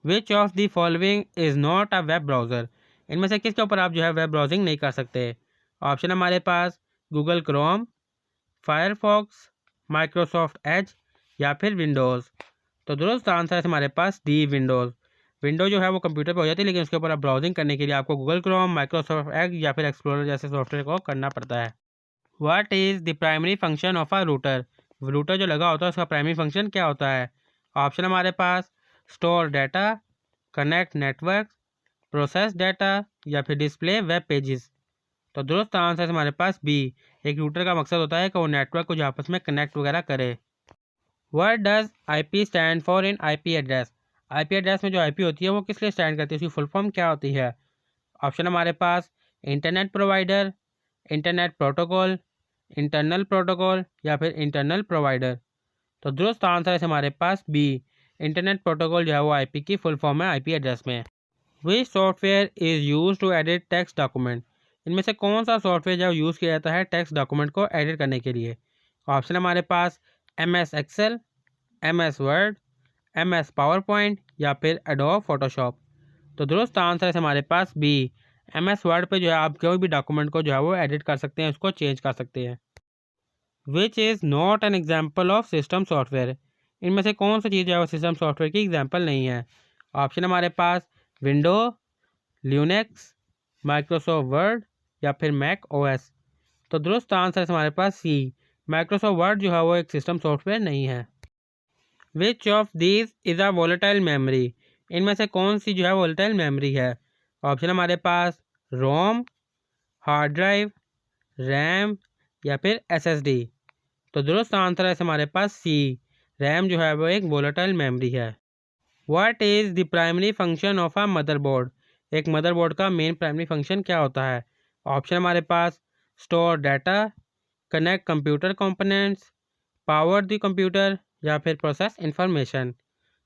Which of the following is not a web browser. इनमें से किसके ऊपर आप जो है वेब ब्राउजिंग नहीं कर सकते। ऑप्शन हमारे पास Google Chrome, Firefox, Microsoft Edge या फिर विंडोज़। तो दुरुस्त आंसर है हमारे पास डी, विंडोज़। विंडो जो है वो कंप्यूटर पर हो जाती है, लेकिन उसके ऊपर आप ब्राउजिंग करने के लिए आपको गूगल क्रोम, माइक्रोसॉफ्ट एज या फिर एक्सप्लोरर जैसे सॉफ्टवेयर को करना पड़ता है। What is the primary function of a router. Router जो लगा होता है उसका प्राइमरी फंक्शन क्या होता है। ऑप्शन हमारे पास store data, connect network, process data या फिर डिस्प्ले वेब पेजेस। तो दुरुस्त आंसर हमारे पास बी। एक रूटर का मकसद होता है कि वो नेटवर्क को जो आपस में कनेक्ट वगैरह करे। What does IP stand for in IP address. IP address में जो आईपी होती है वो किस लिए स्टैंड करती है, उसकी फुल फॉर्म क्या होती है। ऑप्शन हमारे पास internet provider, internet protocol, internal protocol या फिर इंटरनल प्रोवाइडर। तो दुरुस्त आंसर है हमारे पास बी। इंटरनेट प्रोटोकॉल जो है वो आईपी की फुल फॉर्म है आईपी एड्रेस में। Which software is use to edit text document. इनमें से कौन सा सॉफ्टवेयर जो यूज़ किया जाता है टेक्स्ट डॉक्यूमेंट को एडिट करने के लिए। ऑप्शन हमारे पास M S Excel, M S Word, M S PowerPoint या फिर एडोब फोटोशॉप। तो दुरुस्त आंसर है हमारे पास बी। एम एस वर्ड पर जो है आप कोई भी डॉक्यूमेंट को जो है वो एडिट कर सकते हैं, उसको चेंज कर सकते हैं। Which is not an example of system software. इनमें से कौन सी चीज़ जो है वो सिस्टम सॉफ्टवेयर की एग्जाम्पल नहीं है। ऑप्शन हमारे पास विंडो, लिनक्स, माइक्रोसॉफ्ट वर्ड या फिर मैक ओएस। तो दुरुस्त आंसर है हमारे पास सी। माइक्रोसॉफ्ट वर्ड जो है वो एक सिस्टम सॉफ्टवेयर नहीं है। Which of these is a volatile memory. इनमें से कौन सी जो है वोलेटाइल मेमोरी है। ऑप्शन हमारे पास रोम, हार्ड ड्राइव, रैम या फिर एसएसडी। तो दुरुस्त आंसर है हमारे पास सी। रैम जो है वो एक वोलेटाइल मेमोरी है। What is the primary function of a motherboard. एक मदरबोर्ड का मेन प्राइमरी फंक्शन क्या होता है। ऑप्शन हमारे पास store data, connect computer components, power the computer या फिर प्रोसेस इंफॉर्मेशन।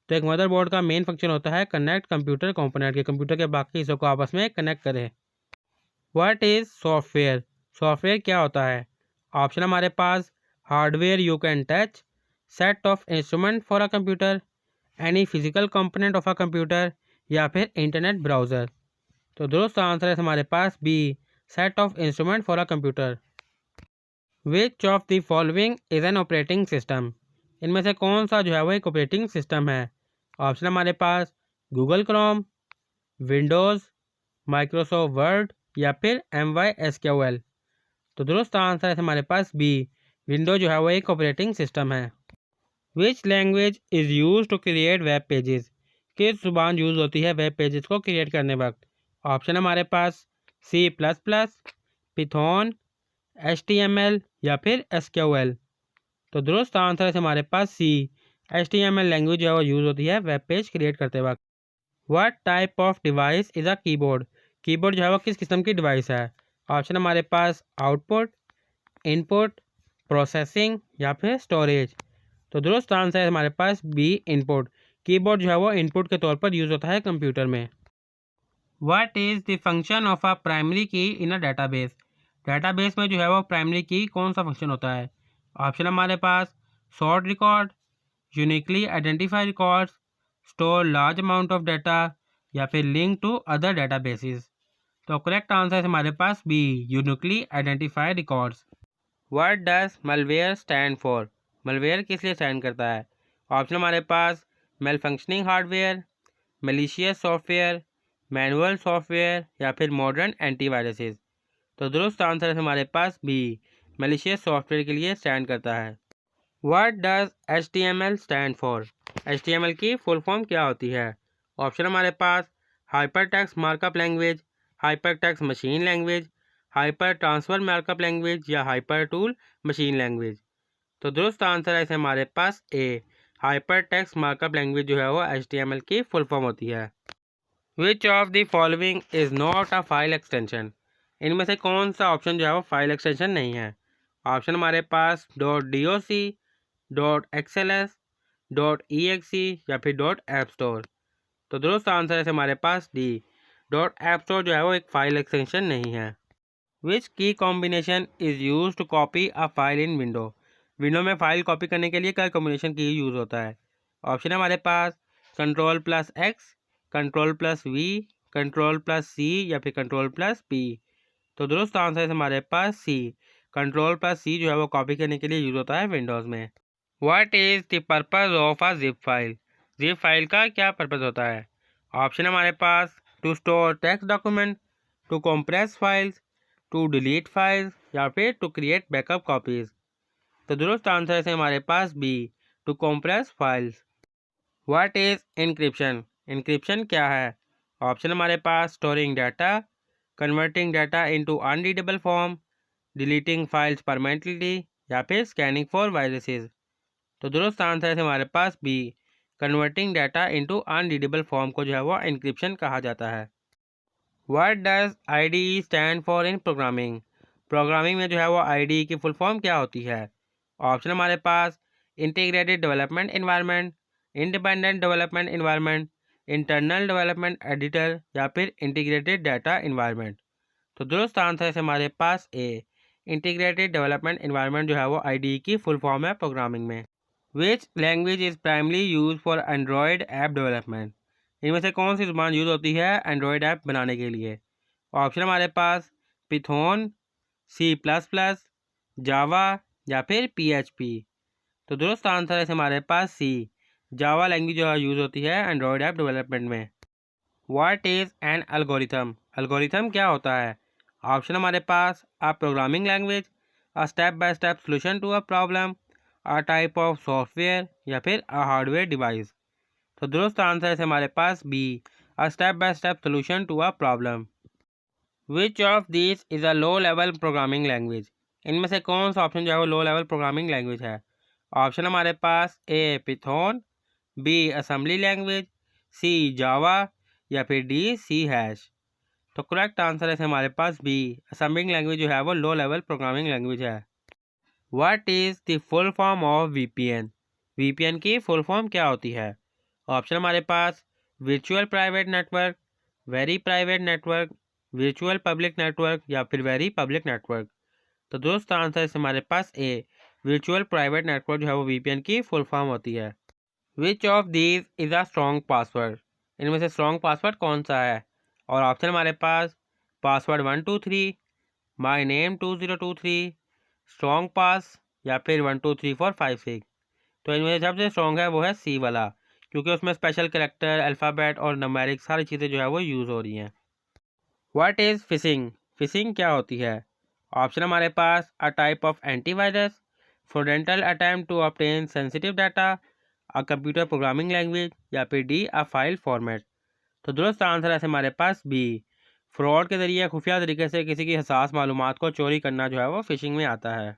तो एक मदरबोर्ड का मेन फंक्शन होता है कनेक्ट कंप्यूटर कंपोनेंट के कंप्यूटर के बाकी हिस्सों को आपस में कनेक्ट करें। What is software. सॉफ्टवेयर क्या होता है। ऑप्शन हमारे पास hardware you can touch, set of instrument for a computer, any physical component of a computer या फिर इंटरनेट ब्राउज़र। तो दुरुस्त आंसर है हमारे पास B, set of instrument for a computer. Which of the following is an operating system. इनमें से कौन सा जो है वो एक ऑपरेटिंग सिस्टम है। ऑप्शन हमारे पास Google Chrome, Windows, Microsoft Word या फिर MySQL। तो दुरुस्त आंसर है हमारे पास बी, विंडो जो है वो एक ऑपरेटिंग सिस्टम है। Which language is use to create web pages. किस जुबान यूज़ होती है वेब पेजेस को क्रिएट करने वक्त। ऑप्शन हमारे पास C++, पिथॉन, HTML या फिर SQL। तो दुरुस्त आंसर है हमारे पास सी। HTML लैंग्वेज जो है वो यूज़ होती है वेब पेज क्रिएट करते वक्त। What type of device is a keyboard. Keyboard जो है वो किस किस्म की डिवाइस है। ऑप्शन हमारे पास आउटपुट, इनपुट, प्रोसेसिंग या फिर स्टोरेज। तो दुरुस्त आंसर है हमारे पास बी, इनपुट। कीबोर्ड जो है वो इनपुट के तौर पर यूज़ होता है कंप्यूटर में। What is the function of a primary की इन अ डेटाबेस। डेटाबेस में जो है वो प्राइमरी की कौन सा फंक्शन होता है। ऑप्शन हमारे पास sort record, uniquely identify records, store large amount of data या फिर लिंक टू अदर डेटाबेसेस। तो करेक्ट आंसर है हमारे पास B, uniquely identify records. What does malware stand for. Malware किस लिए स्टैंड करता है। ऑप्शन हमारे पास malfunctioning hardware, malicious software, manual software या फिर मॉडर्न एंटीवायरसेस। तो दुरुस्त आंसर है हमारे पास बी, मलिशियस सॉफ्टवेयर के लिए स्टैंड करता है। What does HTML stand for. HTML की फुल फॉर्म क्या होती है। ऑप्शन हमारे पास hypertext markup language, hypertext machine language, hyper transfer markup language या हाइपर टूल मशीन लैंग्वेज। तो दुरुस्त आंसर है हमारे पास A, hypertext markup language जो है वो HTML की फुल फॉर्म होती है। Which of the following is not a file extension. इनमें से कौन सा ऑप्शन जो है वो फाइल एक्सटेंशन नहीं है। ऑप्शन हमारे पास .doc, .xls, .exe या फिर .app store। तो दुरुस्त आंसर है हमारे पास डी, .app store जो है वो एक फाइल एक्सटेंशन नहीं है। Which key combination is use to copy a file in window. Window में फाइल कॉपी करने के लिए क्या कॉम्बिनेशन की यूज़ होता है। ऑप्शन हमारे पास Ctrl+X, Ctrl+V, Ctrl+C या फिर Ctrl+P। तो दुरुस्त आंसर है हमारे पास सी। Ctrl+C जो है वो कॉपी करने के लिए यूज़ होता है विंडोज़ में। What is the purpose of a zip file? Zip file का क्या पर्पज़ होता है? ऑप्शन हमारे पास to store text document, to compress files, to delete files या फिर टू क्रिएट बैकअप कॉपीज़। तो दुरुस्त आंसर है हमारे पास B, to compress files. What is encryption? Encryption क्या है? ऑप्शन हमारे पास storing data, converting data into unreadable form, deleting files permanently या फिर स्कैनिंग फॉर वायरसेस। तो दुरुस्त आंसर है हमारे पास B, converting data into unreadable form को जो है वो इनक्रिप्शन कहा जाता है। What does IDE stand for in programming? Programming में जो है वो IDE की फुल फॉर्म क्या होती है? ऑप्शन हमारे पास integrated development environment, independent development environment, internal development editor या फिर इंटीग्रेटेड डाटा एनवायरनमेंट। तो दुरुस्त आंसर है हमारे पास ए, इंटीग्रेटेड डेवलपमेंट एनवायरनमेंट जो है वो IDE की फुल फॉर्म है प्रोग्रामिंग में। विच language is primarily use for Android app development? इनमें से कौन सी ज़ुबान यूज़ होती है एंड्रॉयड ऐप बनाने के लिए? ऑप्शन हमारे पास पिथोन, C++, जावा या फिर PHP। तो दुरुस्त आंसर है हमारे पास सी, जावा लैंग्वेज जो यूज़ होती है एंड्रॉयड ऐप डेवलपमेंट में। What is an algorithm? Algorithm क्या होता है? ऑप्शन हमारे पास a programming language, a step by step solution to a problem, a type of software या फिर अ हार्डवेयर डिवाइस। तो दुरुस्त आंसर है हमारे पास B, a step by step solution to a problem. Which of this is a low level programming language? इनमें से कौन सा ऑप्शन जो है वो लो लेवल प्रोग्रामिंग लैंग्वेज है? ऑप्शन हमारे पास A Python, B assembly language, C Java या फिर डी C#। तो करेक्ट आंसर है हमारे पास बी, असेंबलिंग लैंग्वेज जो है वो लो लेवल प्रोग्रामिंग लैंग्वेज है। What is the full form of VPN? VPN की फुल फॉर्म क्या होती है? ऑप्शन हमारे पास virtual private network, very private network, virtual public network या फिर वेरी पब्लिक नेटवर्क। तो दोस्त आंसर है हमारे पास ए, वर्चुअल प्राइवेट नेटवर्क जो है वो VPN की फुल फॉर्म होती है। Which of these is a strong password? इनमें से स्ट्रॉन्ग पासवर्ड कौन सा है? और ऑप्शन हमारे पास पासवर्ड 123, माई नेम 2023, स्ट्रॉन्ग पास या फिर 123456। तो इनमें से सबसे स्ट्रॉन्ग है वो है सी वाला, क्योंकि उसमें स्पेशल कैरेक्टर, अल्फ़ाबेट और नंबरिक सारी चीज़ें जो है वो यूज़ हो रही हैं। What is fishing? फिशिंग क्या होती है? ऑप्शन हमारे पास a type of antivirus, fraudulent attempt to obtain sensitive data, a computer programming language या फिर डी अ फाइल फॉर्मेट। तो दुरुस्त आंसर है हमारे पास बी, फ्रॉड के ज़रिए खुफिया तरीके से किसी की हसास मालूमात को चोरी करना जो है वो फिशिंग में आता है।